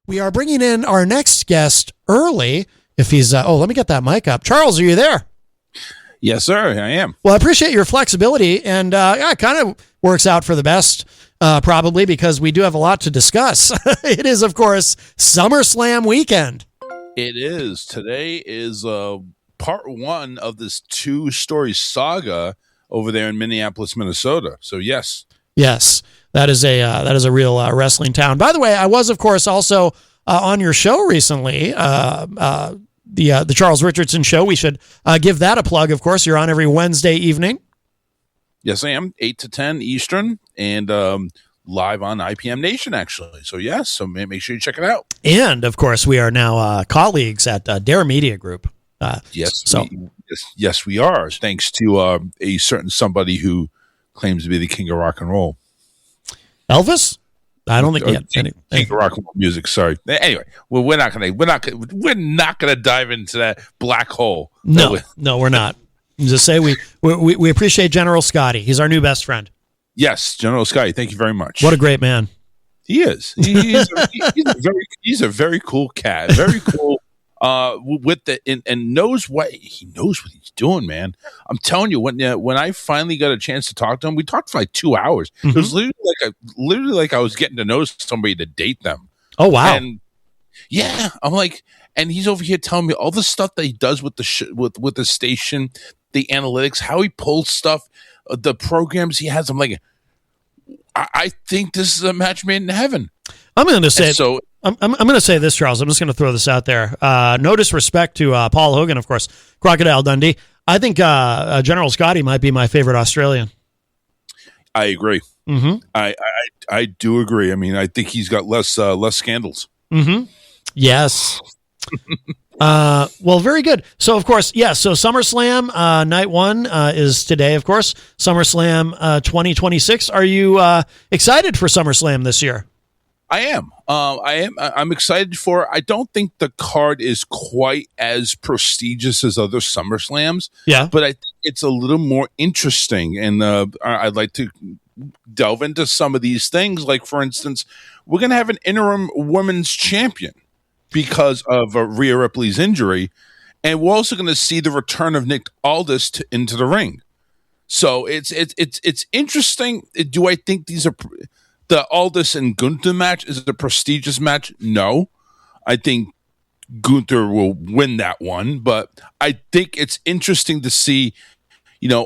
We are bringing in our next guest early. If he's, let me get that mic up. Charles, are you there? Yes, sir, I am. Well, I appreciate your flexibility, and it kind of works out for the best, probably, because we do have a lot to discuss. It is, of course, SummerSlam weekend. It is. Today is part one of this two-story saga over there in Minneapolis, Minnesota. So, yes. Yes, that is a real wrestling town. By the way, I was, of course, also on your show recently, the Charles Richardson show. We should give that a plug. Of course, you're on every Wednesday evening. Yes, I am. 8 to 10 Eastern, and live on IPM Nation, actually. So, yes, so make sure you check it out. And, of course, we are now colleagues at Dare Media Group. Yes, we are. Thanks to a certain somebody who claims to be the king of rock and roll. Elvis? I don't think king of rock and roll music. Sorry. Anyway, we're not gonna dive into that black hole. No, we're not. Just say we appreciate General Scotty. He's our new best friend. Yes, General Scotty. Thank you very much. What a great man. He is. He's a very cool cat. Very cool. And knows what he's doing, man. I'm telling you, when I finally got a chance to talk to him, we talked for like 2 hours. Mm-hmm. It was literally like I was getting to know somebody to date them. Oh wow! And yeah, I'm like, and he's over here telling me all the stuff that he does with with the station, the analytics, how he pulls stuff, the programs he has. I'm like, I think this is a match made in heaven. I'm going to say so. I'm going to say this, Charles. I'm just going to throw this out there. No disrespect to Paul Hogan, of course, Crocodile Dundee. I think General Scotty might be my favorite Australian. I agree. Mm-hmm. I do agree. I mean, I think he's got less scandals. Mm-hmm. Yes. Well, very good. So, of course, yeah. So, SummerSlam night one is today, of course. SummerSlam 2026. Are you excited for SummerSlam this year? I am. I'm excited for it. I don't think the card is quite as prestigious as other SummerSlams. Yeah. But I think it's a little more interesting. And I'd like to delve into some of these things. Like, for instance, we're going to have an interim women's champion because of Rhea Ripley's injury. And we're also going to see the return of Nick Aldis into the ring. So it's interesting. Do I think these are... The Aldis and Gunther match is a prestigious match? No. I think Gunther will win that one, but I think it's interesting to see,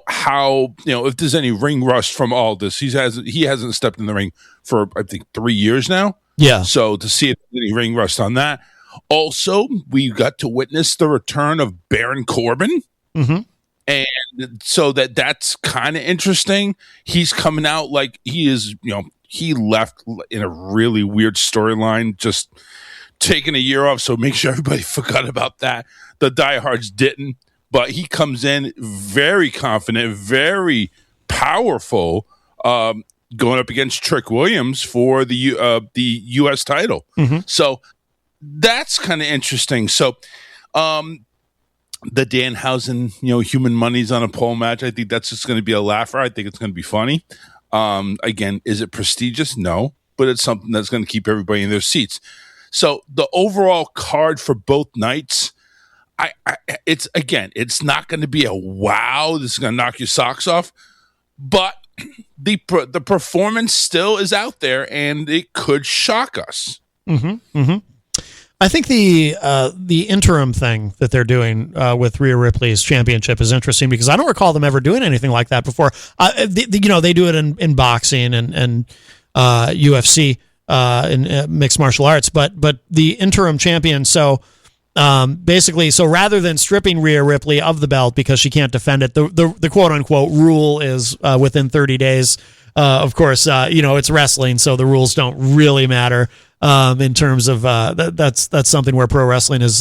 how, if there's any ring rust from Aldis. He hasn't stepped in the ring for, I think, 3 years now. Yeah. So to see if there's any ring rust on that. Also, we got to witness the return of Baron Corbin. Mm-hmm. And so that's kind of interesting. He's coming out like he is, he left in a really weird storyline, just taking a year off. So make sure everybody forgot about that. The diehards didn't, but he comes in very confident, very powerful, going up against Trick Williams for the U.S. title. Mm-hmm. So that's kind of interesting. So, the Danhausen, human money's on a pole match. I think that's just going to be a laugher. I think it's going to be funny. Again, is it prestigious? No, but it's something that's going to keep everybody in their seats. So the overall card for both nights, it's not going to be a wow. This is going to knock your socks off, but the performance still is out there, and it could shock us. Mm-hmm. Mm-hmm. I think the interim thing that they're doing with Rhea Ripley's championship is interesting because I don't recall them ever doing anything like that before. They do it in boxing and UFC in mixed martial arts, but the interim champion. So basically, rather than stripping Rhea Ripley of the belt because she can't defend it, the quote unquote rule is within 30 days. Of course, it's wrestling, so the rules don't really matter. In terms of that's something where pro wrestling is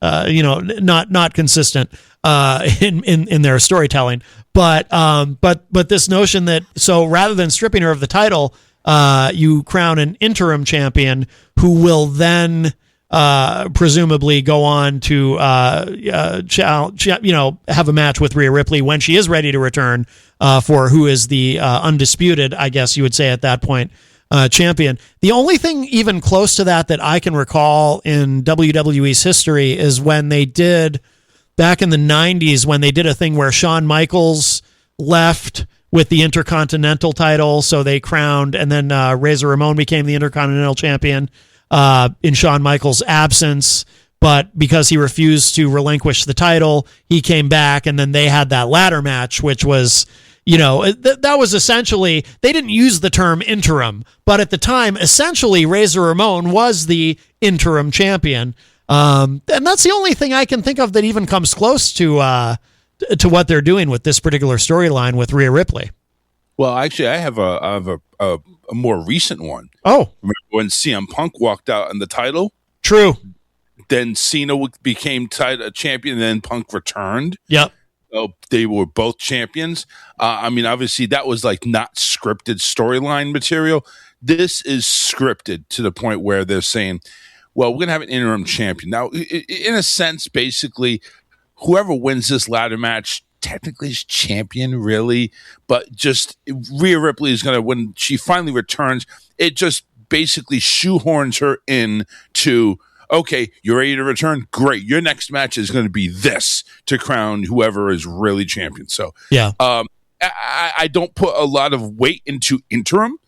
not consistent in their storytelling, but this notion that rather than stripping her of the title, you crown an interim champion who will then presumably go on to have a match with Rhea Ripley when she is ready to return for who is the undisputed, I guess you would say at that point, champion. The only thing even close to that I can recall in WWE's history is when they did, back in the 90s, when they did a thing where Shawn Michaels left with the Intercontinental title, so they crowned, and then Razor Ramon became the Intercontinental champion in Shawn Michaels' absence, but because he refused to relinquish the title, he came back, and then they had that ladder match, which was, that was essentially, they didn't use the term interim, but at the time, essentially, Razor Ramon was the interim champion. And that's the only thing I can think of that even comes close to what they're doing with this particular storyline with Rhea Ripley. Well, actually, I have a more recent one. Oh. Remember when CM Punk walked out on the title? True. Then Cena became champion, and then Punk returned. Yep. So they were both champions. Obviously, that was like not scripted storyline material. This is scripted to the point where they're saying, well, we're going to have an interim champion. Now, in a sense, basically, whoever wins this ladder match technically is champion, really. But just Rhea Ripley is going to, when she finally returns, it just basically shoehorns her in to, okay, you're ready to return? Great. Your next match is going to be this to crown whoever is really champion. So, yeah. I don't put a lot of weight into interim.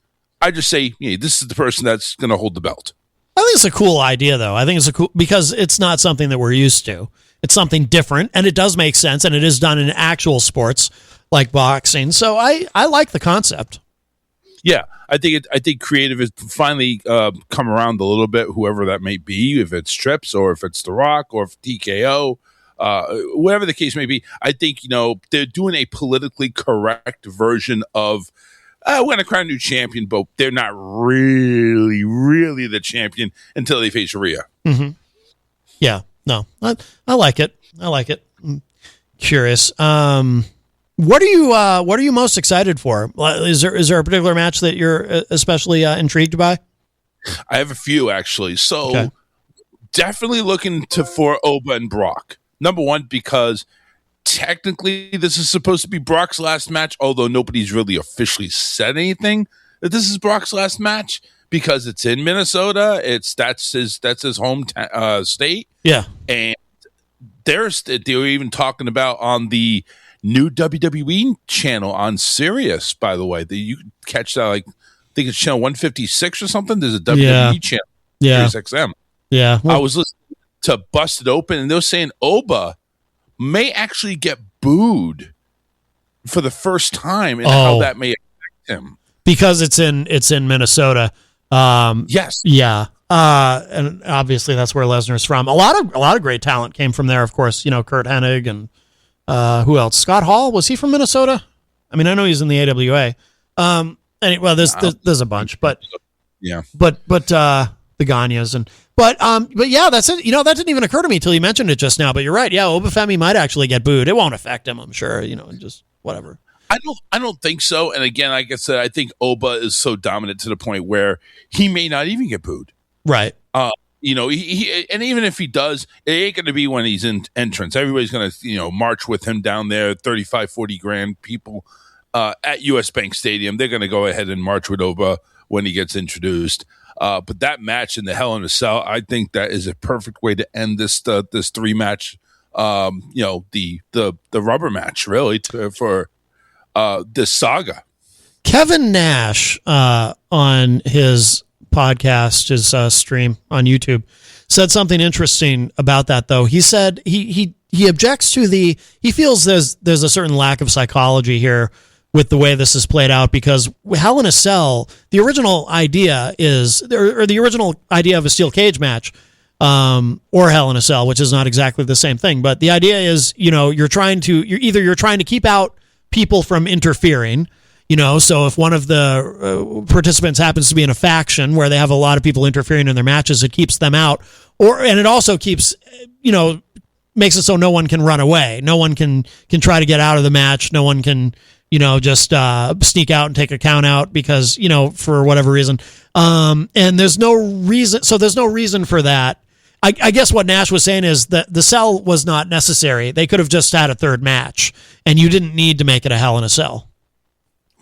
I just say, this is the person that's going to hold the belt. I think it's a cool idea, though. I think it's because it's not something that we're used to. It's something different, and it does make sense, and it is done in actual sports like boxing. So I like the concept. Yeah, I think creative has finally come around a little bit. Whoever that may be, if it's Trips or if it's The Rock or if TKO, whatever the case may be. I think they're doing a politically correct version of. We're going to crown a new champion, but they're not really, really the champion until they face Rhea. Mm-hmm. Yeah, no, I like it. I like it. I'm curious. What are you most excited for? Is there a particular match that you're especially intrigued by? I have a few, actually. So definitely looking for Oba and Brock. Number one, because technically this is supposed to be Brock's last match, although nobody's really officially said anything that this is Brock's last match because it's in Minnesota. That's his home state. Yeah, and they were even talking about on the new WWE channel on Sirius. By the way, you can catch that. I think it's channel 156 or something. There's a WWE channel. Yeah, Sirius XM. Yeah, I was listening to Busted Open, and they were saying Oba may actually get booed for the first time, and how that may affect him because it's in Minnesota. Yes, yeah, and obviously that's where Lesnar's from. A lot of great talent came from there. Of course, Kurt Hennig and who else? Scott Hall, was he from Minnesota? I mean, I know he's in the AWA. There's a bunch, but yeah, but the Ganyas and. But yeah, that's it. That didn't even occur to me until you mentioned it just now. But you're right. Yeah, Obafemi might actually get booed. It won't affect him, I'm sure. Just whatever. I don't think so. And again, like I said, I think Oba is so dominant to the point where he may not even get booed. Right. He and even if he does, it ain't going to be when he's in entrance. Everybody's going to march with him down there. 35-40 grand people at US Bank Stadium. They're going to go ahead and march with Oba when he gets introduced. But that match in the Hell in a Cell, I think that is a perfect way to end this 3-match, the rubber match, really, for this saga. Kevin Nash on his podcast, his stream on YouTube, said something interesting about that. Though he said he objects to he feels there's a certain lack of psychology here with the way this is played out, because Hell in a Cell, the original idea is, or the original idea of a steel cage match, or Hell in a Cell, which is not exactly the same thing, but the idea is, you're trying to keep out people from interfering, so if one of the participants happens to be in a faction where they have a lot of people interfering in their matches, it keeps them out, and it also keeps, makes it so no one can run away, no one can try to get out of the match, no one can just sneak out and take a count out because, for whatever reason. And there's no reason for that. I guess what Nash was saying is that the cell was not necessary. They could have just had a third match, and you didn't need to make it a Hell in a Cell.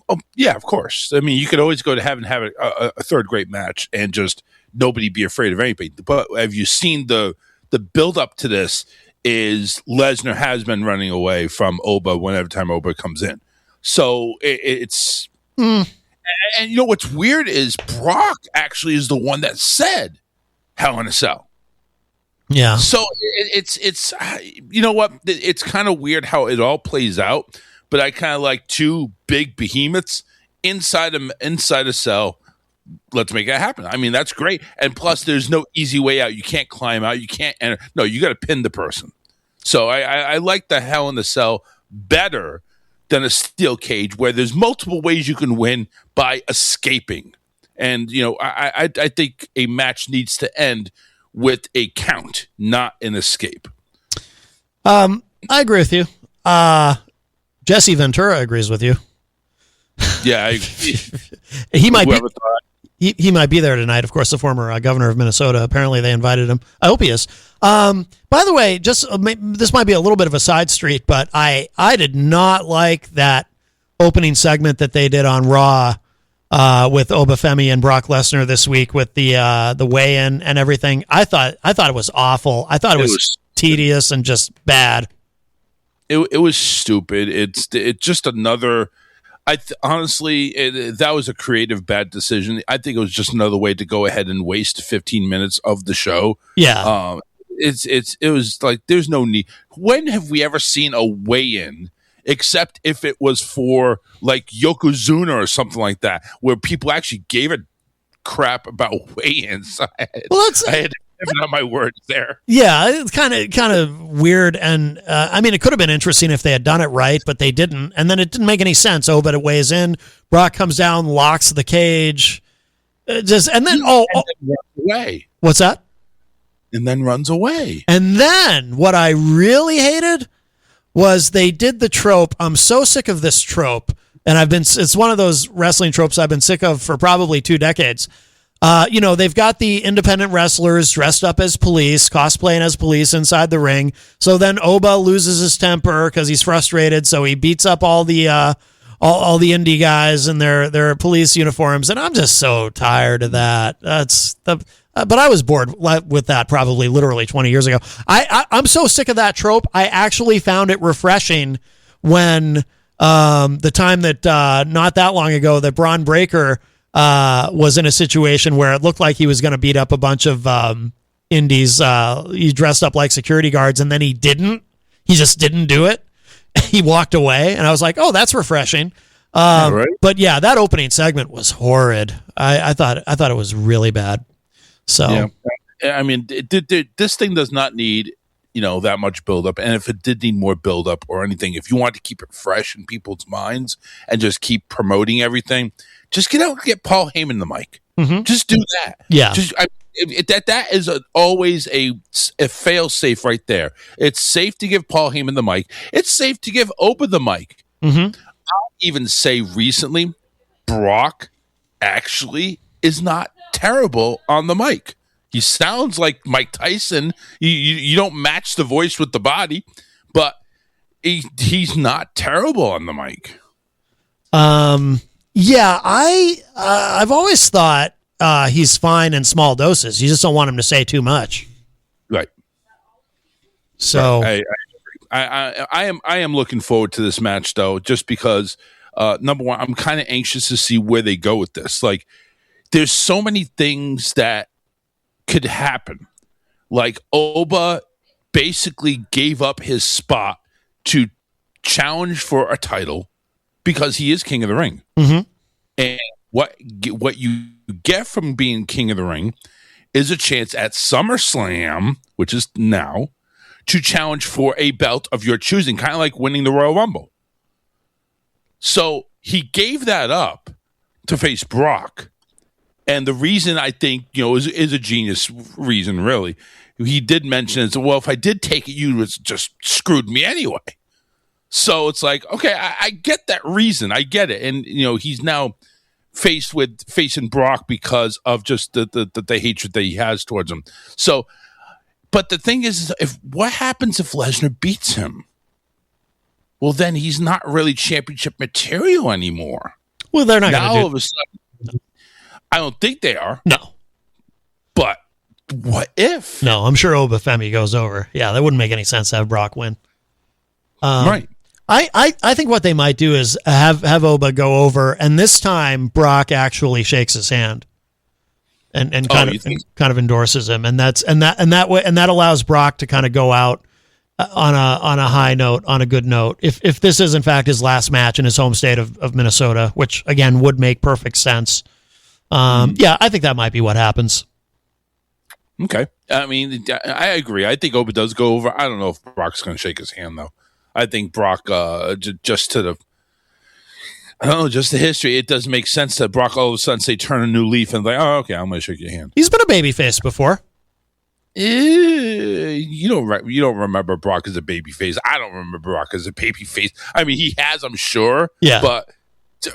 Oh, yeah, of course. I mean, you could always go to have a third great match and just nobody be afraid of anybody. But have you seen the build up to this? Is Lesnar has been running away from Oba whenever time Oba comes in, so it's and you know what's weird is Brock actually is the one that said Hell in a Cell. Yeah. So it's you know what, it's kind of weird how it all plays out. But I kind of like two big behemoths inside a cell. Let's make it happen. I mean, that's great. And plus, there's no easy way out. You can't climb out. You can't enter. No, you got to pin the person. So I like the Hell in the Cell better than a steel cage where there's multiple ways you can win by escaping. And, you know, I think a match needs to end with a count, not an escape. I agree with you. Jesse Ventura agrees with you. Yeah, he might be. He might be there tonight. Of course, the former governor of Minnesota. Apparently, they invited him. I hope he is. By the way, just this might be a little bit of a side street, but I did not like that opening segment that they did on Raw with Obafemi and Brock Lesnar this week with the weigh-in and everything. I thought it was awful. I thought it was tedious and just bad. It was stupid. It's just another. Honestly, that was a creative bad decision. I think it was just another way to go ahead and waste 15 minutes of the show. Yeah. It was like there's no need. When have we ever seen a weigh-in except if it was for like Yokozuna or something like that, where people actually gave a crap about weigh-ins? I had on my words there. Yeah, it's kind of weird, and I mean, it could have been interesting if they had done it right, but they didn't, and then it didn't make any sense. Oh, but it weighs in. Brock comes down, locks the cage, and then runs away. What's that? And then runs away. And then what I really hated was they did the trope. I'm so sick of this trope, and it's one of those wrestling tropes I've been sick of for probably 2 decades. You know, they've got the independent wrestlers dressed up as police, cosplaying as police inside the ring. So then Oba loses his temper because he's frustrated. So he beats up all the indie guys in their police uniforms. And I'm just so tired of that. But I was bored with that probably literally 20 years ago. I'm so sick of that trope. I actually found it refreshing when the time that not that long ago that Braun Breaker was in a situation where it looked like he was going to beat up a bunch of indies. He dressed up like security guards, and then he didn't. He just didn't do it. He walked away, and I was like, "Oh, that's refreshing." Right. But yeah, that opening segment was horrid. I thought it was really bad. So, yeah. I mean, this thing does not need that much buildup, and if it did need more buildup or anything, if you want to keep it fresh in people's minds and just keep promoting everything. Just get out and get Paul Heyman the mic. Mm-hmm. Just do that. Yeah. That is always a fail safe right there. It's safe to give Paul Heyman the mic. It's safe to give Oba the mic. Mm-hmm. I'll even say recently, Brock actually is not terrible on the mic. He sounds like Mike Tyson. You don't match the voice with the body, but he's not terrible on the mic. Yeah, I've always thought he's fine in small doses. You just don't want him to say too much, right? So I am looking forward to this match though, just because number one, I'm kind of anxious to see where they go with this. Like, there's so many things that could happen. Like Oba basically gave up his spot to challenge for a title. Because he is King of the Ring. Mm-hmm. And what you get from being King of the Ring is a chance at SummerSlam, which is now, to challenge for a belt of your choosing, kind of like winning the Royal Rumble. So he gave that up to face Brock. And the reason I think, is a genius reason, really. He did mention is, well, if I did take it, you would just screwed me anyway. So it's like, okay, I get that reason. I get it. And, he's now facing Brock because of just the hatred that he has towards him. So, but the thing is, what happens if Lesnar beats him? Well, then he's not really championship material anymore. Well, they're not Now going all of a sudden, I don't think they are. No. But what if? No, I'm sure Obafemi goes over. Yeah, that wouldn't make any sense to have Brock win. Right. I think what they might do is have Oba go over, and this time Brock actually shakes his hand and kind of endorses him, and that allows Brock to kind of go out on a high note, on a good note. If this is in fact his last match in his home state of Minnesota, which again would make perfect sense. Yeah, I think that might be what happens. Okay. I mean, I agree. I think Oba does go over. I don't know if Brock's going to shake his hand, though. I think Brock, just the history, it does make sense that Brock all of a sudden say turn a new leaf and like, oh, okay, I'm going to shake your hand. He's been a babyface before. You don't remember Brock as a babyface. I don't remember Brock as a babyface. I mean, he has, I'm sure. Yeah. But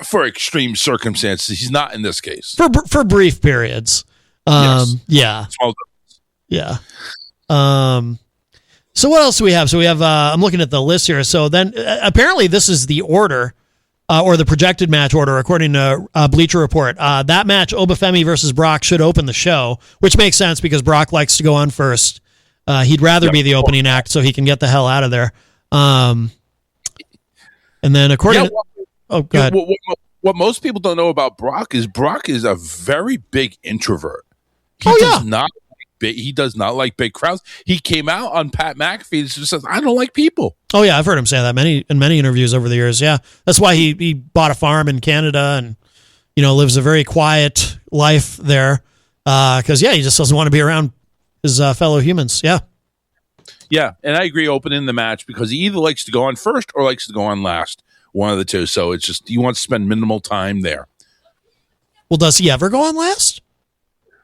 for extreme circumstances, he's not in this case. For brief periods. Yes. Yeah. Small Yeah. So what else do we have? So we have, I'm looking at the list here. So then apparently this is the order or the projected match order, according to Bleacher Report. That match, Obafemi versus Brock, should open the show, which makes sense because Brock likes to go on first. He'd rather be the opening act so he can get the hell out of there. And then according to... Oh, go ahead. What most people don't know about Brock is a very big introvert. He does not like big crowds. He came out on Pat McAfee and says, I don't like people. Oh, yeah, I've heard him say that in many interviews over the years, yeah. That's why he bought a farm in Canada and, lives a very quiet life there because, he just doesn't want to be around his fellow humans, yeah. Yeah, and I agree opening the match because he either likes to go on first or likes to go on last, one of the two. So it's just, you want to spend minimal time there. Well, does he ever go on last?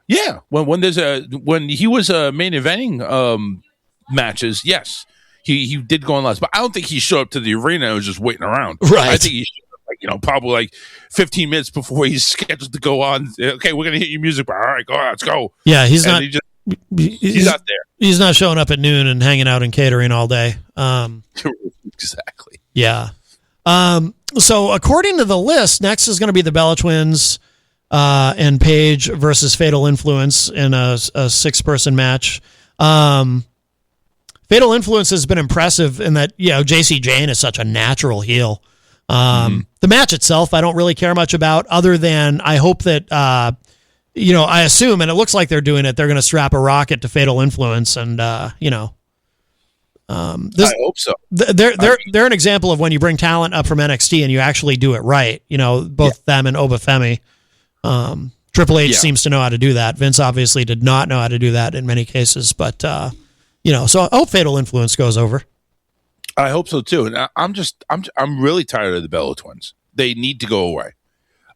Yeah, when he was main eventing matches, yes, he did go on last, but I don't think he showed up to the arena and was just waiting around. Right, I think he showed up, probably 15 minutes before he's scheduled to go on. Okay, we're gonna hit your music. All right, go on, let's go. Yeah, he's not there. He's not showing up at noon and hanging out in catering all day. Exactly. Yeah. So according to the list, next is going to be the Bella Twins. And Paige versus Fatal Influence in a 6-person match. Fatal Influence has been impressive in that, JC Jane is such a natural heel. The match itself, I don't really care much about other than I hope that, I assume, and it looks like they're doing it, they're going to strap a rocket to Fatal Influence and, I hope so. They're an example of when you bring talent up from NXT and you actually do it right, both them and Obafemi. Triple H seems to know how to do that. Vince obviously did not know how to do that in many cases, but so I hope Fatal Influence goes over. I hope so too. And I'm really tired of the Bella Twins. They need to go away.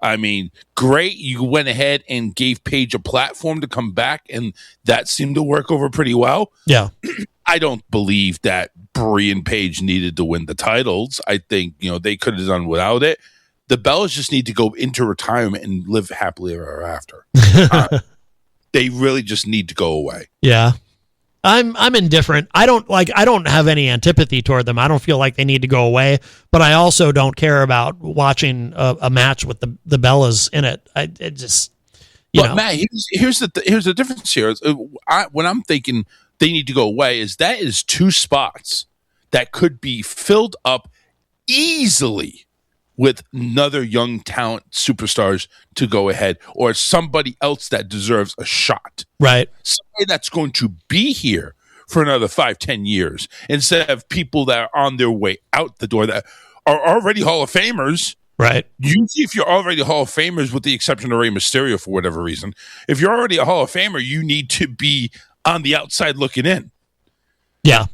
I mean, great. You went ahead and gave Paige a platform to come back, and that seemed to work over pretty well. Yeah. I don't believe that Brie and Paige needed to win the titles. I think, they could have done without it. The Bellas just need to go into retirement and live happily ever after. They really just need to go away. Yeah. I'm indifferent. I don't have any antipathy toward them. I don't feel like they need to go away, but I also don't care about watching a match with the Bellas in it. It just, Matt, here's the difference here. When I'm thinking they need to go away that is 2 spots that could be filled up easily with another young talent superstars to go ahead or somebody else that deserves a shot. Right. Somebody that's going to be here for another 5-10 years instead of people that are on their way out the door that are already Hall of Famers. Right. Usually if you're already Hall of Famers, with the exception of Rey Mysterio for whatever reason, if you're already a Hall of Famer, you need to be on the outside looking in. Yeah.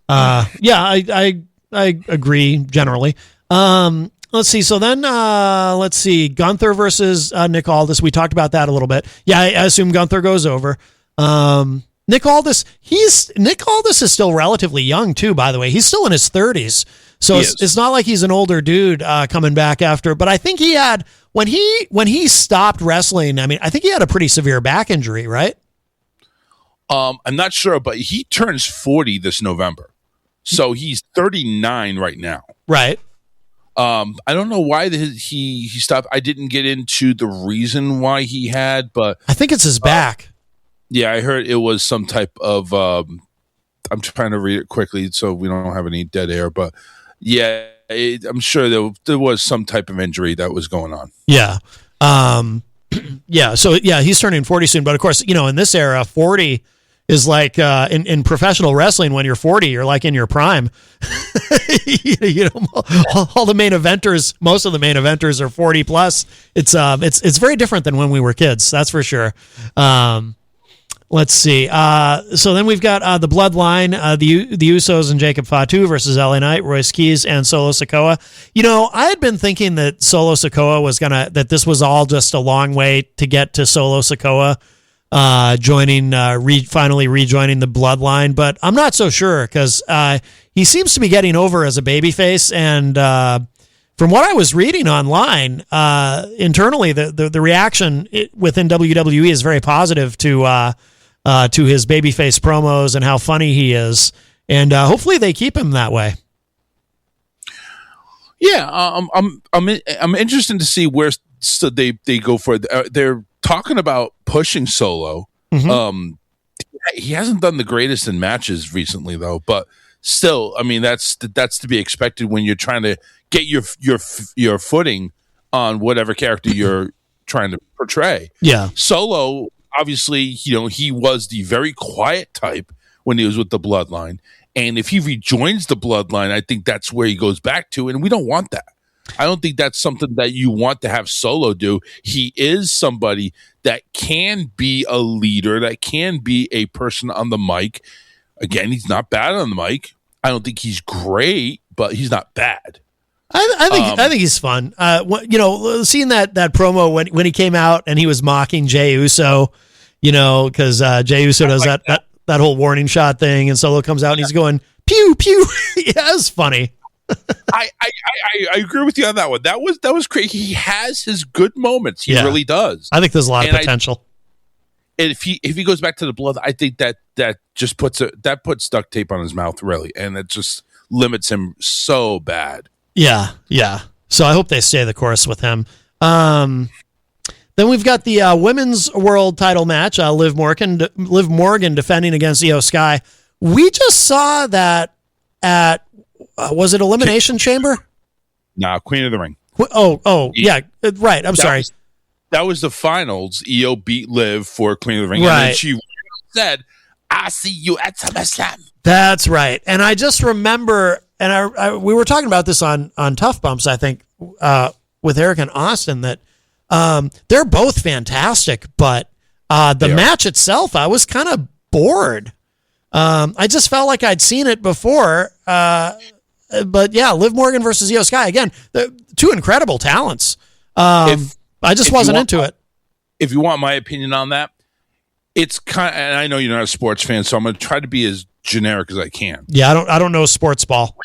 I agree generally. Let's see. So then, Gunther versus Nick Aldis. We talked about that a little bit. Yeah, I assume Gunther goes over. Nick Aldis. Nick Aldis is still relatively young too. By the way, he's still in his 30s. So it's not like he's an older dude coming back after. But I think he had when he stopped wrestling. I mean, I think he had a pretty severe back injury, right? I'm not sure, but he turns 40 this November. So he's 39 right now. Right. I don't know why he stopped. I didn't get into the reason why he had, but I think it's his back. Yeah, I heard it was some type of. I'm trying to read it quickly so we don't have any dead air, but yeah, I'm sure there was some type of injury that was going on. Yeah. Yeah. So yeah, he's turning 40 soon, but of course, in this era, 40 is like in professional wrestling. When you're 40, you're like in your prime. All the main eventers, most of the main eventers are 40 plus. It's very different than when we were kids. That's for sure. Let's see. So then we've got the Bloodline, the Usos and Jacob Fatu versus LA Knight, Royce Keys, and Solo Sikoa. I had been thinking that Solo Sikoa that this was all just a long way to get to Solo Sikoa finally rejoining the Bloodline, but I'm not so sure because he seems to be getting over as a babyface, and from what I was reading online, internally the reaction within WWE is very positive to his babyface promos and how funny he is, and hopefully they keep him that way. Yeah, I'm interested to see where they go for it. They're talking about pushing Solo. Mm-hmm. He hasn't done the greatest in matches recently, though. But still, I mean, that's to be expected when you're trying to get your footing on whatever character you're trying to portray. Yeah, Solo, obviously, he was the very quiet type when he was with the Bloodline, and if he rejoins the Bloodline, I think that's where he goes back to, and we don't want that. I don't think that's something that you want to have Solo do. He is somebody that can be a leader, that can be a person on the mic. Again, he's not bad on the mic. I don't think he's great, but he's not bad. I think he's fun. Seeing that promo when he came out and he was mocking Jey Uso, because Jey Uso does that whole warning shot thing, and Solo comes out and he's going pew pew. Yeah, it's funny. I agree with you on that one. That was crazy. He has his good moments. He really does. I think there's a lot of potential. And if he goes back to the blood, I think that just puts duct tape on his mouth, really, and it just limits him so bad. Yeah. So I hope they stay the course with him. Then we've got the women's world title match. Liv Morgan defending against Io Sky. We just saw that at was it Elimination Chamber? Nah, Queen of the Ring. Yeah, right. I'm sorry. That was the finals. Io beat Liv for Queen of the Ring, right. And then she said, "I see you at SummerSlam." That's right. And I just remember, and we were talking about this on Tough Bumps, I think, with Eric and Austin, that they're both fantastic, but the match itself, I was kind of bored. I just felt like I'd seen it before. But yeah, Liv Morgan versus Io Sky, again, two incredible talents. I just wasn't into it. If you want my opinion on that, it's kind of, and I know you're not a sports fan, so I'm going to try to be as generic as I can. Yeah, I don't know sports ball.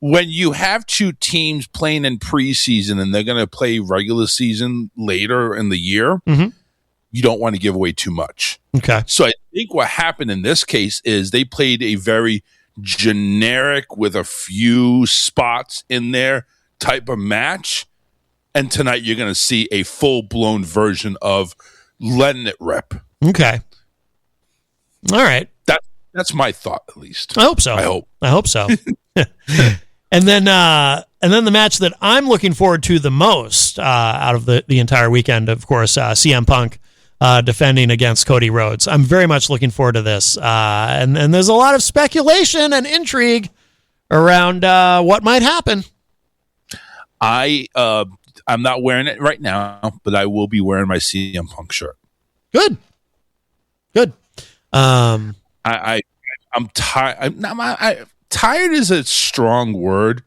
When you have two teams playing in preseason and they're going to play regular season later in the year, mm-hmm. you don't want to give away too much. Okay. So I think what happened in this case is they played a very generic with a few spots in there type of match. And tonight you're going to see a full-blown version of letting it rip. Okay. All right. That's my thought, at least. I hope so. I hope so. And then the match that I'm looking forward to the most out of the entire weekend, of course, CM Punk defending against Cody Rhodes. I'm very much looking forward to this. And there's a lot of speculation and intrigue around what might happen. I'm not wearing it right now, but I will be wearing my CM Punk shirt. Good. I'm tired. Tired is a strong word,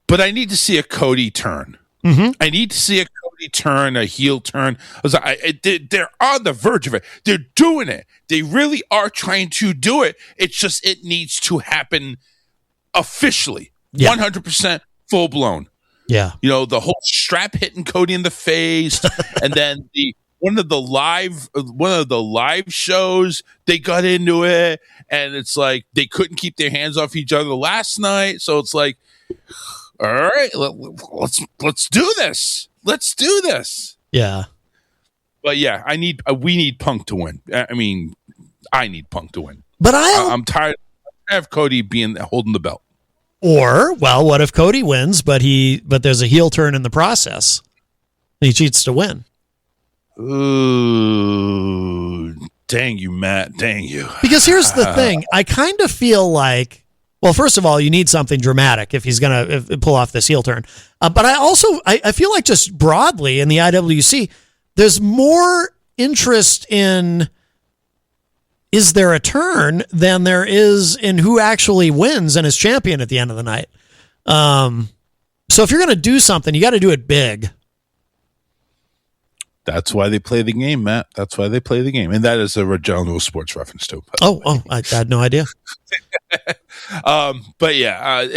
but I need to see a Cody turn. Mm-hmm. I need to see a Cody turn, a heel turn. They're on the verge of it. They're doing it. They really are trying to do it. It's just it needs to happen officially, 100% full blown. Yeah, the whole strap hitting Cody in the face, and then one of the live shows they got into it, and it's like they couldn't keep their hands off each other last night. So it's like, all right, let's do this. Let's do this. Yeah. But yeah, we need Punk to win. I mean, I need Punk to win. But I'm tired of Cody holding the belt. Or, well, what if Cody wins, but there's a heel turn in the process? He cheats to win. Ooh, dang you, Matt. Dang you. Because here's the thing. I kind of feel like, well, first of all, you need something dramatic if he's going to pull off this heel turn. But I feel like just broadly in the IWC, there's more interest in is there a turn than there is in who actually wins and is champion at the end of the night. So if you're going to do something, you got to do it big. That's why they play the game, Matt. That's why they play the game. And that is a regional sports reference, too. Oh, I had no idea. But yeah,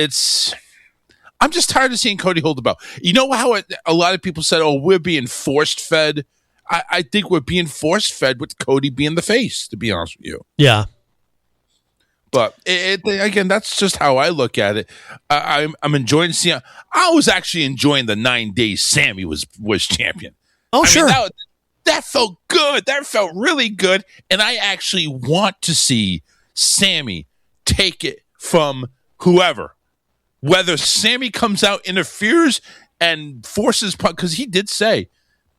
I'm just tired of seeing Cody hold the belt. You know how a lot of people said, oh, we're being forced fed? I think we're being forced fed with Cody being the face, to be honest with you. Yeah. But again, that's just how I look at it. I'm enjoying seeing. I was actually enjoying the 9 days Sammy was champion. Oh, sure. Mean, that felt good. That felt really good. And I actually want to see Sammy take it from whoever. Whether Sammy comes out, interferes, and forces Punk, because he did say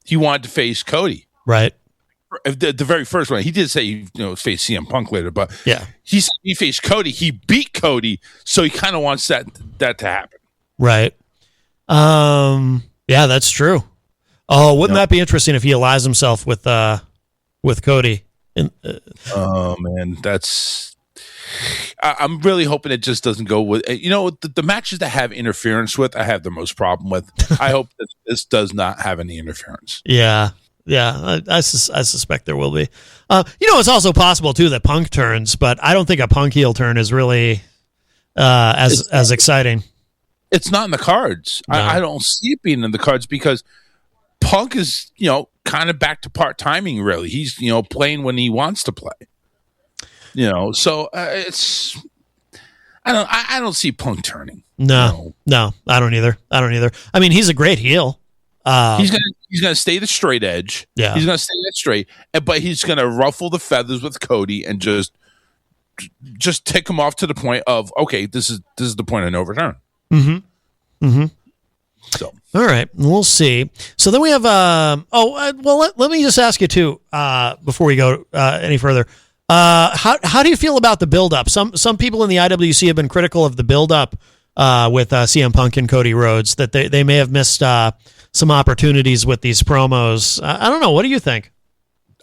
he wanted to face Cody. Right. The very first one. He did say face CM Punk later, but yeah, he faced Cody. He beat Cody, so he kind of wants that to happen. Right. Yeah, that's true. Oh, wouldn't that be interesting if he allies himself with Cody? Oh man, I'm really hoping it just doesn't go with the matches that have interference with. I have the most problem with. I hope that this does not have any interference. Yeah. I suspect there will be. It's also possible too that Punk turns, but I don't think a Punk heel turn is really as exciting. It's not in the cards. No. I don't see it being in the cards because Punk is, kind of back to part timing. Really, he's playing when he wants to play. So it's. I don't see Punk turning. No, I don't either. I mean, he's a great heel. He's gonna stay the straight edge. Yeah, he's gonna stay that straight, but he's gonna ruffle the feathers with Cody and just tick him off to the point of okay, this is the point of no return. Mm-hmm. So all right, we'll see. So then we have let me just ask you too before we go any further. How do you feel about the build-up? Some people in the IWC have been critical of the build-up with CM Punk and Cody Rhodes, that they may have missed some opportunities with these promos. I don't know. What do you think?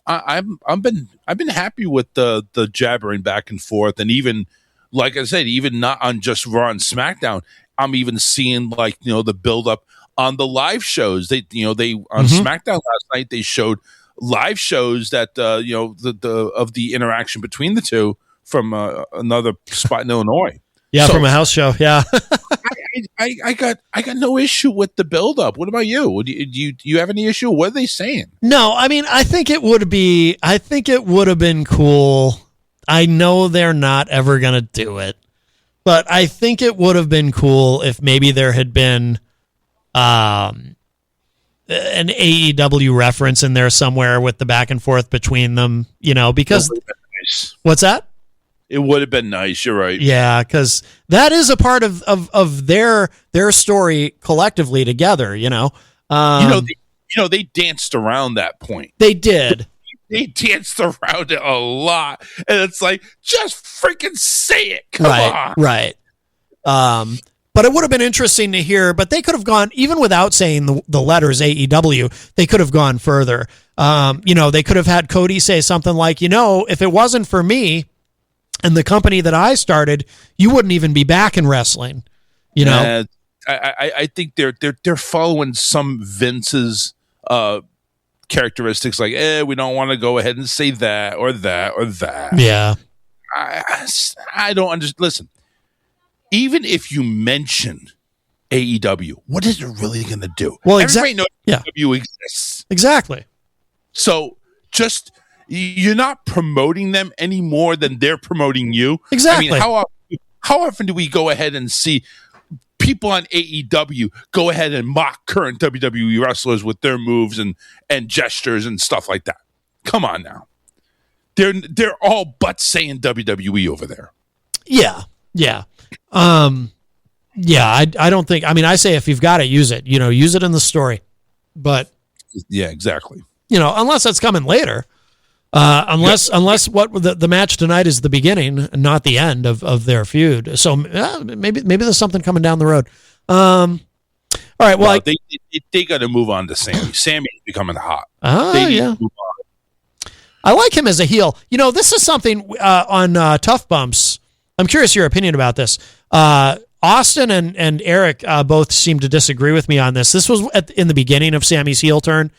I've been happy with the jabbering back and forth, and even like I said, even not on just Raw and SmackDown. I'm even seeing the build-up on the live shows. They on SmackDown last night they showed live shows that of the interaction between the two from another spot in Illinois. Yeah, from a house show. Yeah, I got no issue with the build up. What about you? Do you have any issue? What are they saying? No, I mean I think it would have been cool. I know they're not ever gonna do it, but I think it would have been cool if maybe there had been an AEW reference in there somewhere with the back and forth between them, because nice. What's that? It would have been nice. You're right. Yeah, because that is a part of their story collectively together. They danced around that point. They did. They danced around it a lot, and it's like just freaking say it. Come on. Right. But it would have been interesting to hear. But they could have gone even without saying the letters AEW. They could have gone further. They could have had Cody say something like, if it wasn't for me and the company that I started, you wouldn't even be back in wrestling. I think they're following some Vince's characteristics, like we don't want to go ahead and say that or that or that. Yeah, I don't understand. Listen, even if you mention AEW, what is it really going to do? Well, everybody knows AEW exists. Exactly. So just. You're not promoting them any more than they're promoting you. Exactly. I mean, how often do we go ahead and see people on AEW go ahead and mock current WWE wrestlers with their moves and gestures and stuff like that. Come on now. They're all but saying WWE over there. Yeah. I don't think, I mean, I say if you've got to use it, use it in the story. But yeah, exactly. Unless that's coming later. Unless what the match tonight is the beginning, not the end of their feud. So maybe there's something coming down the road. All right. Well, they got to move on to Sammy. Sammy's becoming hot. Yeah. I like him as a heel. This is something on Tough Bumps. I'm curious your opinion about this. Austin and Eric both seem to disagree with me on this. This was in the beginning of Sammy's heel turn.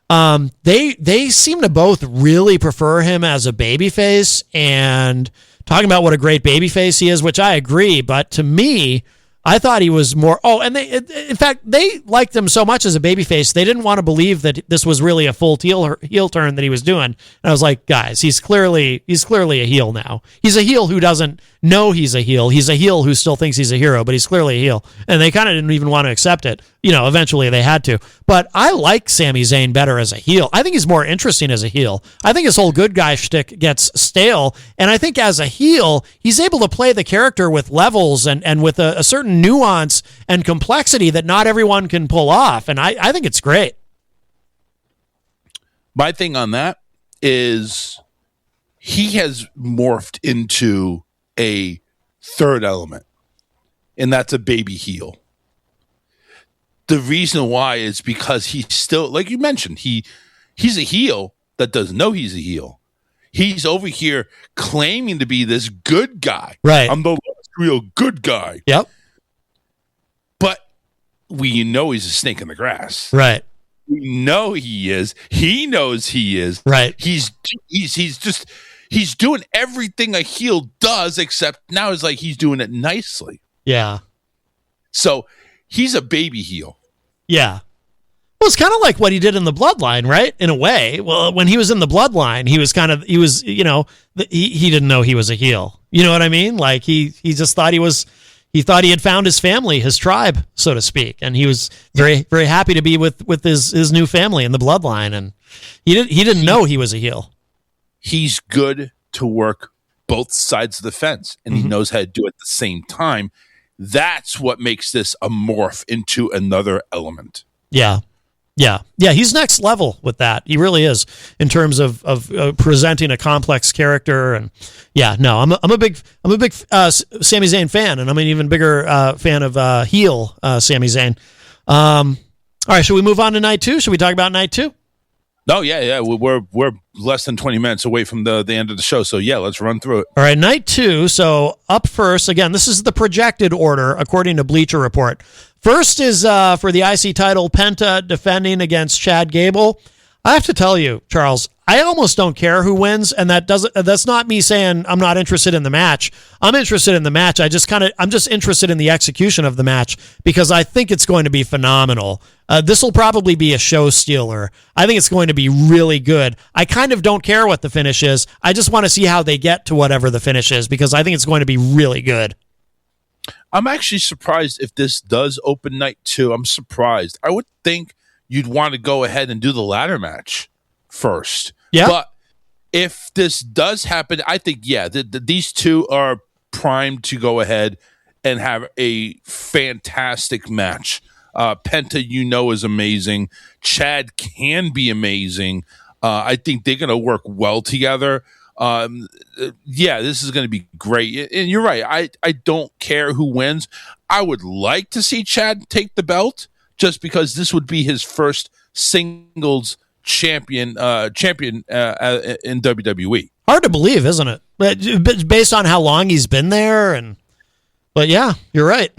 They seem to both really prefer him as a babyface and talking about what a great babyface he is, which I agree. But to me, I thought he was more. Oh, and in fact, they liked him so much as a babyface, they didn't want to believe that this was really a full heel turn that he was doing. And I was like, guys, he's clearly a heel now. He's a heel who doesn't know he's a heel. He's a heel who still thinks he's a hero, but he's clearly a heel. And they kind of didn't even want to accept it. Eventually they had to. But I like Sami Zayn better as a heel. I think he's more interesting as a heel. I think his whole good guy shtick gets stale. And I think as a heel, he's able to play the character with levels and with a certain nuance and complexity that not everyone can pull off. And I think it's great. My thing on that is he has morphed into a third element, and that's a baby heel. The reason why is because he's still, like you mentioned, he's a heel that doesn't know he's a heel. He's over here claiming to be this good guy. Right. I'm the last real good guy. Yep. But we know he's a snake in the grass. Right. We know he is. He knows he is. Right. He's doing everything a heel does, except now it's like he's doing it nicely. Yeah. So he's a baby heel. Yeah. Well, it's kind of like what he did in the Bloodline, right? In a way. Well, when he was in the Bloodline, he didn't know he was a heel. You know what I mean? Like he just thought he thought he had found his family, his tribe, so to speak. And he was very, very happy to be with his new family in the Bloodline. And he didn't know he was a heel. He's good to work both sides of the fence, and he knows how to do it at the same time. That's what makes this a morph into another element. Yeah. He's next level with that. He really is in terms of presenting a complex character. And I'm a big Sami Zayn fan, and I'm an even bigger fan of heel Sami Zayn. All right, should we move on to night 2? Should we talk about night 2? No, yeah. We're less than 20 minutes away from the end of the show. So, yeah, let's run through it. All right, night 2. So, up first, again, this is the projected order according to Bleacher Report. First is for the IC title, Penta defending against Chad Gable. I have to tell you, Charles, I almost don't care who wins, and that's not me saying I'm not interested in the match. I'm interested in the match. I'm just interested in the execution of the match because I think it's going to be phenomenal. This will probably be a show stealer. I think it's going to be really good. I kind of don't care what the finish is. I just want to see how they get to whatever the finish is because I think it's going to be really good. I'm actually surprised if this does open night 2. I'm surprised. I would think you'd want to go ahead and do the ladder match first. Yeah. But if this does happen, I think, these two are primed to go ahead and have a fantastic match. Penta, is amazing. Chad can be amazing. I think they're going to work well together. This is going to be great. And you're right. I don't care who wins. I would like to see Chad take the belt just because this would be his first singles champion in WWE. Hard to believe, isn't it? But based on how long he's been there, but yeah, you're right.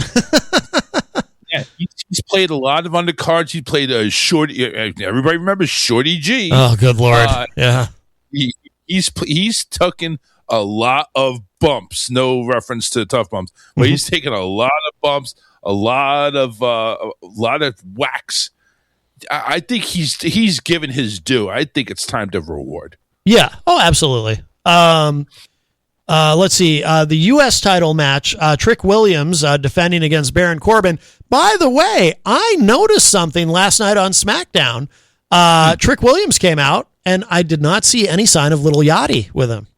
Yeah, he's played a lot of undercards. He played a Shorty. Everybody remembers Shorty G. Oh, good Lord! Yeah, he's taken a lot of bumps. No reference to Tough Bumps, but he's taken a lot of bumps, a lot of whacks. I think he's given his due. I think it's time to reward. Yeah. Oh, absolutely. Let's see. The U.S. title match, Trick Williams defending against Baron Corbin. By the way, I noticed something last night on SmackDown. Trick Williams came out, and I did not see any sign of Little Yachty with him.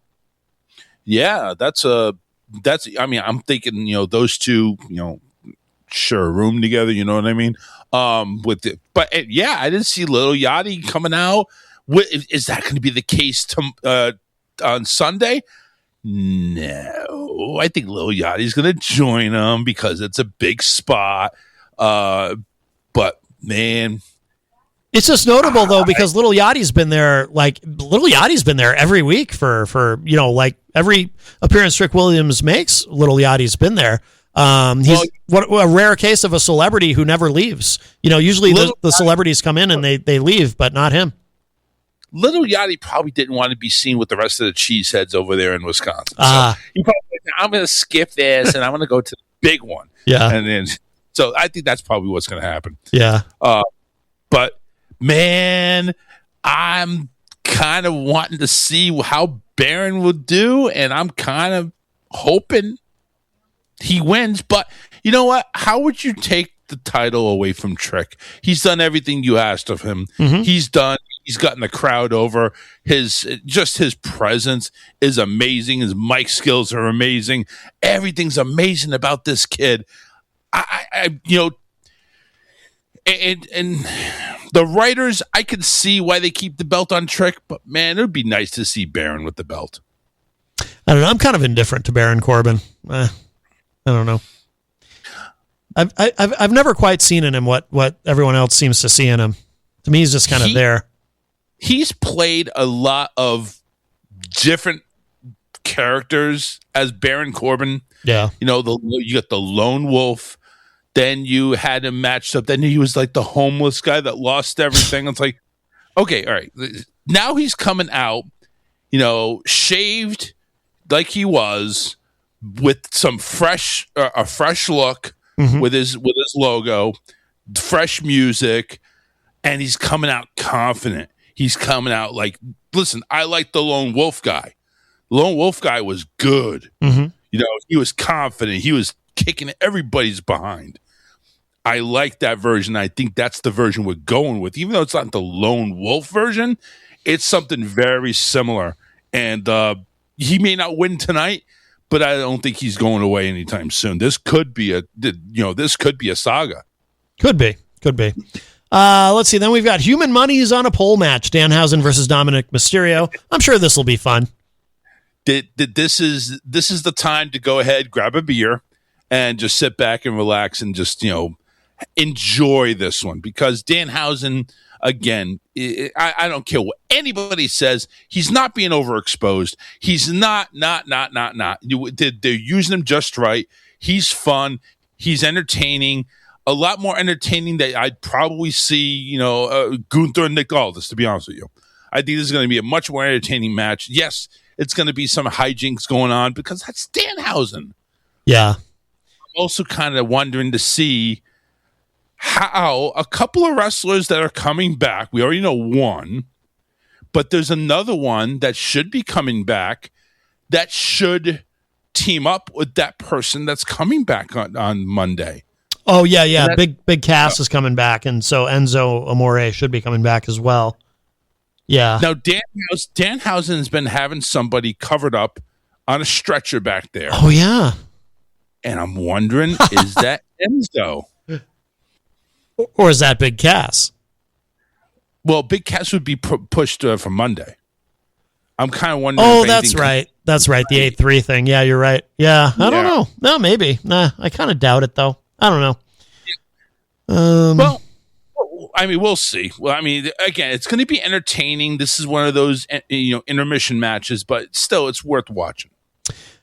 Yeah, I mean, I'm thinking, those two, share a room together, you know what I mean? Yeah, I didn't see Little Yachty coming out. Is that going to be the case on Sunday? No, I think Lil Yachty's going to join them because it's a big spot. But man, it's just notable though because Little Yachty's been there. Little Yachty's been there every week for every appearance Trick Williams makes. Little Yachty's been there. He's a rare case of a celebrity who never leaves. Usually the celebrities come in and they leave, but not him. Little Yachty probably didn't want to be seen with the rest of the cheeseheads over there in Wisconsin. So he probably I'm going to skip this and I'm going to go to the big one. Yeah. And then, so I think that's probably what's going to happen. Yeah. But man, I'm kind of wanting to see how Baron will do. And I'm kind of hoping he wins. But you know what? How would you take the title away from Trick? He's done everything you asked of him. Mm-hmm. He's gotten the crowd over. His presence is amazing. His mic skills are amazing. Everything's amazing about this kid. And the writers, I can see why they keep the belt on Trick, but man, it would be nice to see Baron with the belt. I don't know. I'm kind of indifferent to Baron Corbin. I don't know. I've never quite seen in him what everyone else seems to see in him. To me, he's just kind of there. He's played a lot of different characters as Baron Corbin. Yeah. You got the lone wolf. Then you had him matched up. Then he was like the homeless guy that lost everything. It's like, okay, all right. Now he's coming out, shaved like he was with some a fresh look mm-hmm. with his logo, fresh music, and he's coming out confident. He's coming out like, listen, I like the lone wolf guy. The lone wolf guy was good. Mm-hmm. He was confident. He was kicking everybody's behind. I like that version. I think that's the version we're going with. Even though it's not the lone wolf version, it's something very similar. And he may not win tonight, but I don't think he's going away anytime soon. This could be a saga. Could be. Let's see. Then we've got Human Money's on a pole match. Danhausen versus Dominic Mysterio. I'm sure this will be fun. This is the time to go ahead, grab a beer, and just sit back and relax and just enjoy this one because Danhausen, again, I don't care what anybody says, he's not being overexposed. He's not. They're using him just right. He's fun. He's entertaining. A lot more entertaining than I'd probably see, Gunther and Nick Aldis, to be honest with you. I think this is going to be a much more entertaining match. Yes, it's going to be some hijinks going on because that's Danhausen. Yeah. I'm also kind of wondering to see how a couple of wrestlers that are coming back, we already know one, but there's another one that should be coming back that should team up with that person that's coming back on Monday. Oh, yeah. Big Cass is coming back, and so Enzo Amore should be coming back as well. Yeah. Now, Danhausen has been having somebody covered up on a stretcher back there. Oh, yeah. And I'm wondering, is that Enzo? Or is that Big Cass? Well, Big Cass would be pushed for Monday. I'm kind of wondering. Oh, that's right. That's right. The 8-3 thing. Yeah, you're right. Yeah, I don't know. No, maybe. Nah, I kind of doubt it, though. I don't know. Well, I mean, we'll see. Well, I mean, again, it's going to be entertaining. This is one of those, intermission matches, but still, it's worth watching.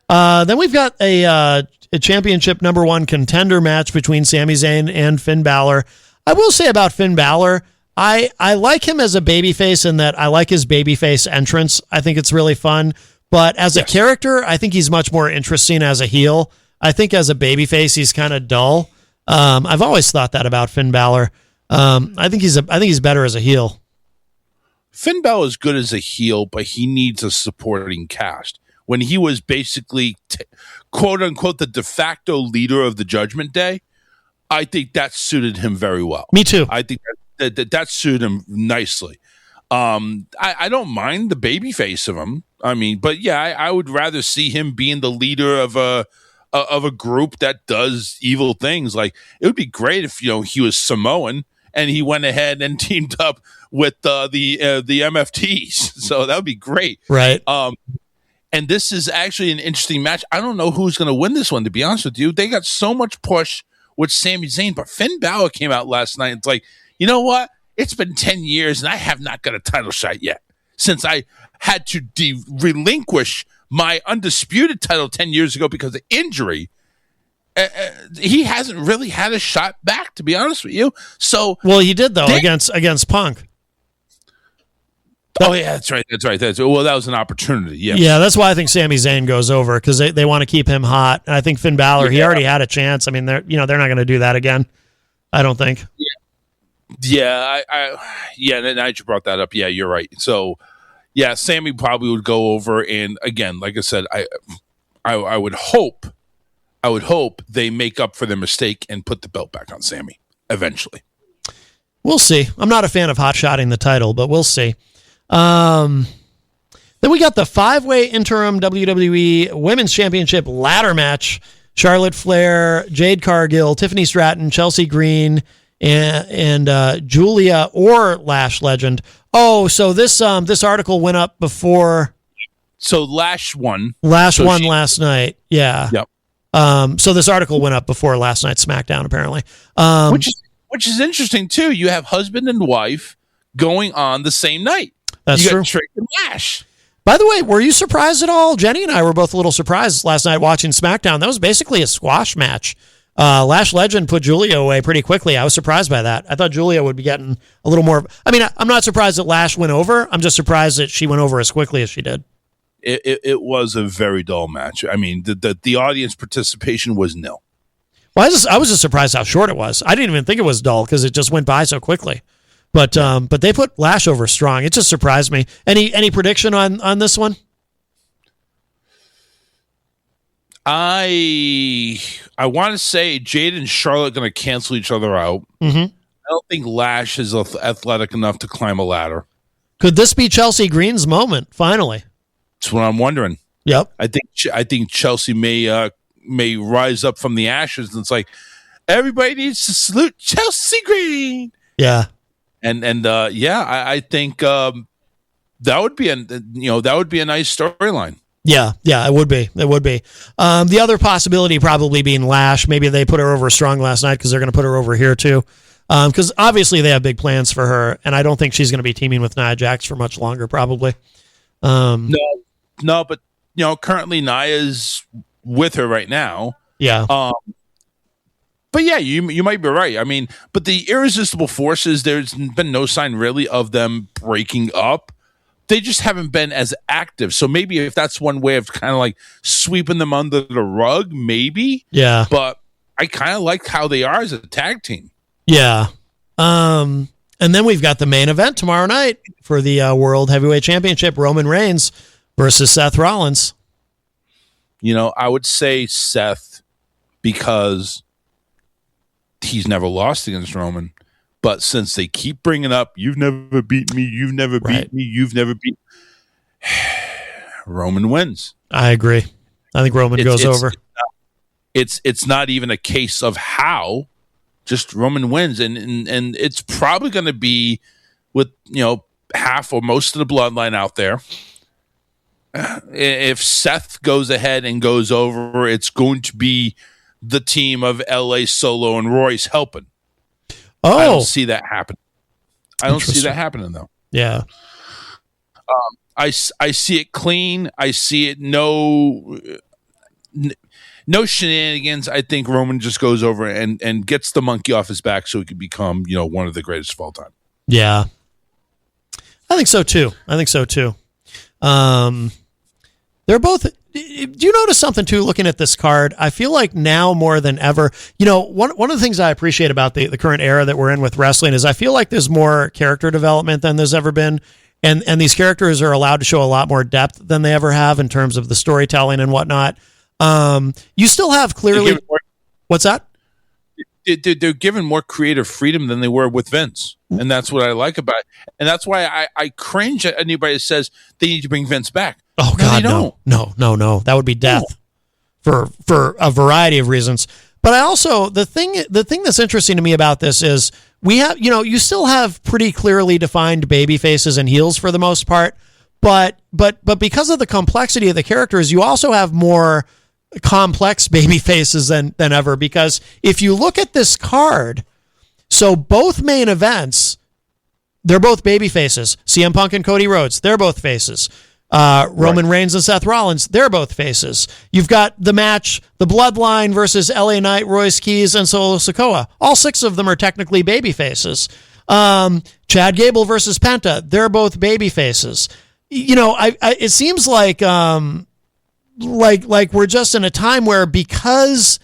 Then we've got a championship number one contender match between Sami Zayn and Finn Balor. I will say about Finn Balor, I like him as a babyface in that I like his babyface entrance. I think it's really fun. But as a character, I think he's much more interesting as a heel. I think as a babyface, he's kind of dull. I've always thought that about Finn Balor. I think he's better as a heel. Finn Balor is good as a heel, but he needs a supporting cast. when he was basically quote unquote the de facto leader of the Judgment Day, I think that suited him very well. Me too. I think that suited him nicely. I don't mind the baby face of him. I mean, but yeah, I would rather see him being the leader of a group that does evil things. Like, it would be great if he was Samoan and he went ahead and teamed up with the MFTs. So that would be great, right? And this is actually an interesting match. I don't know who's going to win this one, to be honest with you. They got so much push with Sami Zayn, but Finn Balor came out last night. It's like, you know what? It's been 10 years and I have not got a title shot yet, since I had to relinquish my undisputed title 10 years ago because of injury. He hasn't really had a shot back, to be honest with you. So, well, he did though against Punk. Oh yeah, that's right. Well, that was an opportunity. Yeah, that's why I think Sami Zayn goes over, because they want to keep him hot. And I think Finn Balor, he already had a chance. I mean, they're not going to do that again. I don't think. Yeah, now you brought that up. Yeah, you're right. So, yeah, Sammy probably would go over, and again, like I said, I would hope they make up for their mistake and put the belt back on Sammy eventually. We'll see. I'm not a fan of hot-shotting the title, but we'll see. Then we got the 5-way interim WWE Women's Championship ladder match. Charlotte Flair, Jade Cargill, Tiffany Stratton, Chelsea Green, and Julia or Lash Legend. Oh, so this article went up before. So Lash won. Won last night. Yeah. Yep. So this article went up before last night's SmackDown, apparently. Which is interesting too. You have husband and wife going on the same night. That's true. Trick and Lash. By the way, were you surprised at all? Jenny and I were both a little surprised last night watching SmackDown. That was basically a squash match. Lash Legend put Julia away pretty quickly. I was surprised by that. I thought Julia would be getting a little more. I mean, I'm not surprised that Lash went over. I'm just surprised that she went over as quickly as she did. It was a very dull match. I mean, the audience participation was nil. Well, I was just surprised how short it was. I didn't even think it was dull because it just went by so quickly. But they put Lash over strong. It just surprised me. Any prediction on this one? I want to say Jade and Charlotte going to cancel each other out. Mm-hmm. I don't think Lash is athletic enough to climb a ladder. Could this be Chelsea Green's moment? Finally, that's what I'm wondering. Yep. I think Chelsea may rise up from the ashes, and it's like everybody needs to salute Chelsea Green. Yeah. And I think that would be a nice storyline. Yeah, it would be. It would be. The other possibility probably being Lash. Maybe they put her over strong last night because they're going to put her over here too. Because obviously they have big plans for her, and I don't think she's going to be teaming with Nia Jax for much longer, probably. No, but currently Nia's with her right now. Yeah. But yeah, you might be right. I mean, but the Irresistible Forces, there's been no sign really of them breaking up. They just haven't been as active. So maybe if that's one way of kind of like sweeping them under the rug, maybe. Yeah. But I kind of like how they are as a tag team. Yeah. And then we've got the main event tomorrow night for the World Heavyweight Championship, Roman Reigns versus Seth Rollins. I would say Seth because he's never lost against Roman. But since they keep bringing up, you've never beaten me, you've never beat me, you've never beat Roman wins. I agree. I think Roman goes over. It's not even a case of how, just Roman wins. And it's probably going to be with, half or most of the bloodline out there. If Seth goes ahead and goes over, it's going to be the team of LA Solo and Royce helping. Oh, I don't see that happen. I don't see that happening though. Yeah. I see it clean. I see it no shenanigans. I think Roman just goes over and gets the monkey off his back so he can become, one of the greatest of all time. Yeah. I think so too. They're both. Do you notice something too, looking at this card? I feel like now more than ever, one of the things I appreciate about the current era that we're in with wrestling is I feel like there's more character development than there's ever been. and these characters are allowed to show a lot more depth than they ever have in terms of the storytelling and whatnot. You still have clearly what's that? They're given more creative freedom than they were with Vince, and that's what I like about it. And that's why I cringe at anybody that says they need to bring Vince back. Oh God, no, that would be death for a variety of reasons. But I also the thing that's interesting to me about this is we have you still have pretty clearly defined baby faces and heels for the most part, but because of the complexity of the characters, you also have more complex baby faces than ever, because if you look at this card, so both main events, they're both baby faces. CM Punk and Cody Rhodes, they're both faces. Roman Reigns and Seth Rollins, they're both faces. You've got the match, the Bloodline versus LA Knight, Royce Keys, and Solo Sikoa. All 6 of them are technically baby faces. Chad Gable versus Penta, they're both baby faces. It seems like we're just in a time where, because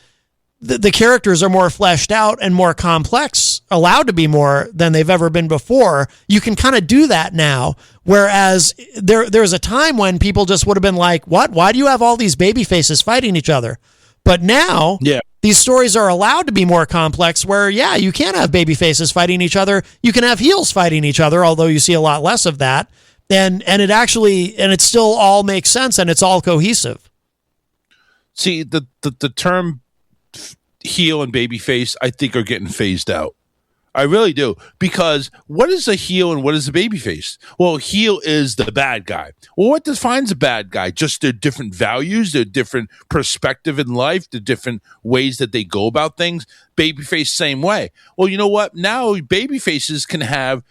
the characters are more fleshed out and more complex, allowed to be more than they've ever been before, you can kind of do that now. Whereas there's a time when people just would have been like, what? Why do you have all these baby faces fighting each other? But now these stories are allowed to be more complex, where, you can't have baby faces fighting each other. You can have heels fighting each other, although you see a lot less of that. And it still all makes sense, and it's all cohesive. See, the term heel and babyface, I think, are getting phased out. I really do. Because what is a heel and what is a babyface? Well, heel is the bad guy. Well, what defines a bad guy? Just their different values, their different perspective in life, the different ways that they go about things. Babyface, same way. Well, you know what? Now babyfaces can have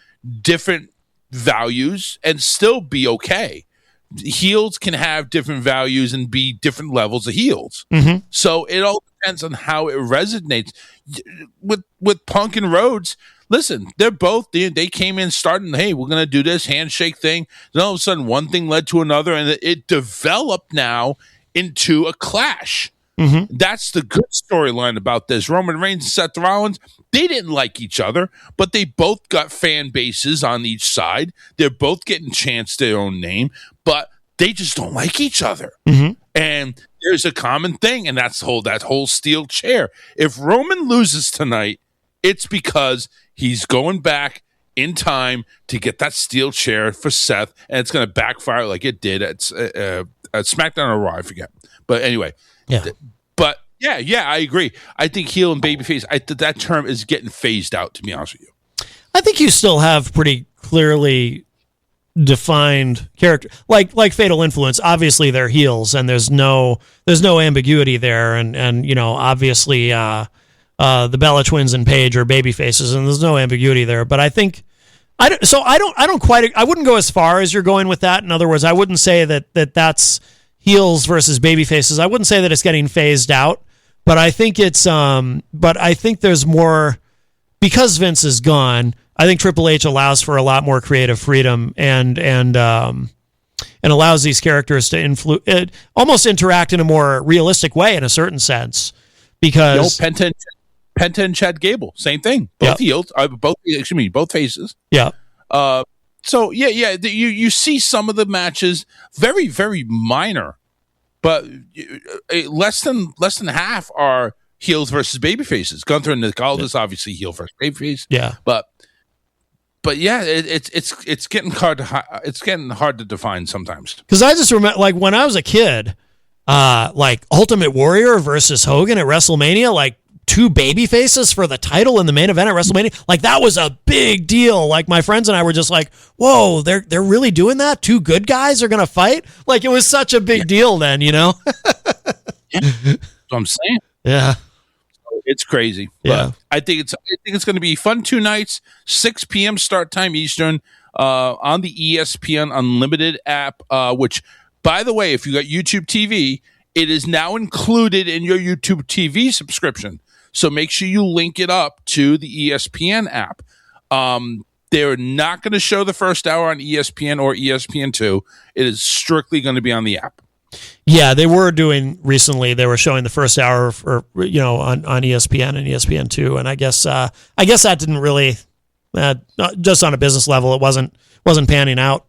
different values and still be okay. Heels can have different values and be different levels of heels. Mm-hmm. So it all depends on how it resonates. With Punk and Rhodes, listen, they're both, they came in starting, hey, we're going to do this handshake thing. Then all of a sudden one thing led to another, and it developed now into a clash. Mm-hmm. That's the good storyline about this. Roman Reigns and Seth Rollins, they didn't like each other, but they both got fan bases on each side. They're both getting chants their own name, but they just don't like each other. Mm-hmm. And there's a common thing, and that's that whole steel chair. If Roman loses tonight, it's because he's going back in time to get that steel chair for Seth, and it's going to backfire like it did at SmackDown or Raw, I forget. But anyway, but I agree. I think heel and babyface, that term is getting phased out, to be honest with you. I think you still have pretty clearly defined character, like Fatal Influence. Obviously, they're heels, and there's no ambiguity there, and obviously the Bella Twins and Paige are baby faces, and there's no ambiguity there. But I think I wouldn't go as far as you're going with that. In other words, I wouldn't say that's heels versus baby faces. I wouldn't say that it's getting phased out, but I think there's more, because Vince is gone. I think Triple H allows for a lot more creative freedom and allows these characters to almost interact in a more realistic way, in a certain sense. Because Penta and Chad Gable, same thing. Both heels, both faces. Yeah. So you see some of the matches, very, very minor, but less than half are heels versus baby faces. Gunther and Nick Aldis, obviously heel versus baby face. Yeah. But yeah, it's getting hard to define sometimes. Because I just remember, like, when I was a kid, like Ultimate Warrior versus Hogan at WrestleMania, like 2 baby faces for the title in the main event at WrestleMania, like that was a big deal. Like my friends and I were just like, "Whoa, they're really doing that? 2 good guys are gonna fight?" Like it was such a big deal then, That's what I'm saying. Yeah. It's crazy. Yeah. But I think it's going to be fun 2 nights, 6 p.m. start time Eastern, on the ESPN Unlimited app, which, by the way, if you got YouTube TV, it is now included in your YouTube TV subscription. So make sure you link it up to the ESPN app. They're not going to show the first hour on ESPN or ESPN2. It is strictly going to be on the app. Yeah, they were doing recently. They were showing the first hour on ESPN and ESPN2, and I guess that didn't really, just on a business level, it wasn't panning out.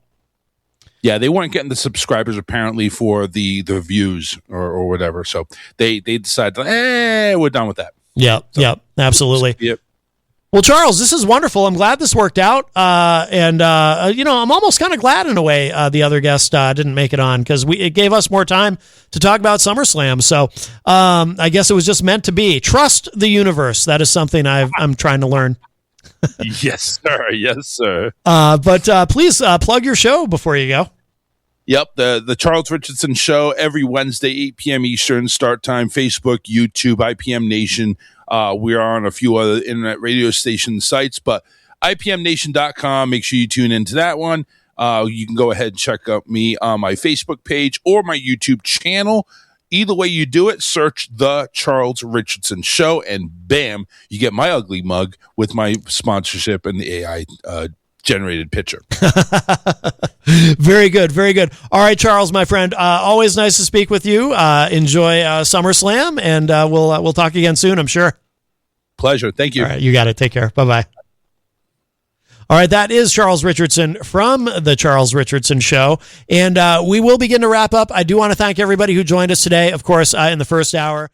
Yeah, they weren't getting the subscribers apparently for the views or whatever. So they decided, we're done with that. Yep, absolutely. Yep. Well, Charles, this is wonderful. I'm glad this worked out. And I'm almost kind of glad in a way the other guest didn't make it on, because it gave us more time to talk about SummerSlam. So I guess it was just meant to be. Trust the universe. That is something I'm trying to learn. Yes, sir. Yes, sir. But please plug your show before you go. Yep, the Charles Richardson Show every Wednesday, 8 p.m. Eastern start time, Facebook, YouTube, IPM Nation. We are on a few other internet radio station sites, but IPMNation.com, make sure you tune into that one. You can go ahead and check out me on my Facebook page or my YouTube channel. Either way you do it, search The Charles Richardson Show, and bam, you get my ugly mug with my sponsorship and the AI generated picture. Very good. Very good. All right, Charles, my friend, always nice to speak with you. Enjoy SummerSlam, and we'll talk again soon, I'm sure. Pleasure. Thank you. All right, you got it. Take care. Bye-bye. All right, that is Charles Richardson from The Charles Richardson Show, and we will begin to wrap up. I do want to thank everybody who joined us today. Of course, in the first hour,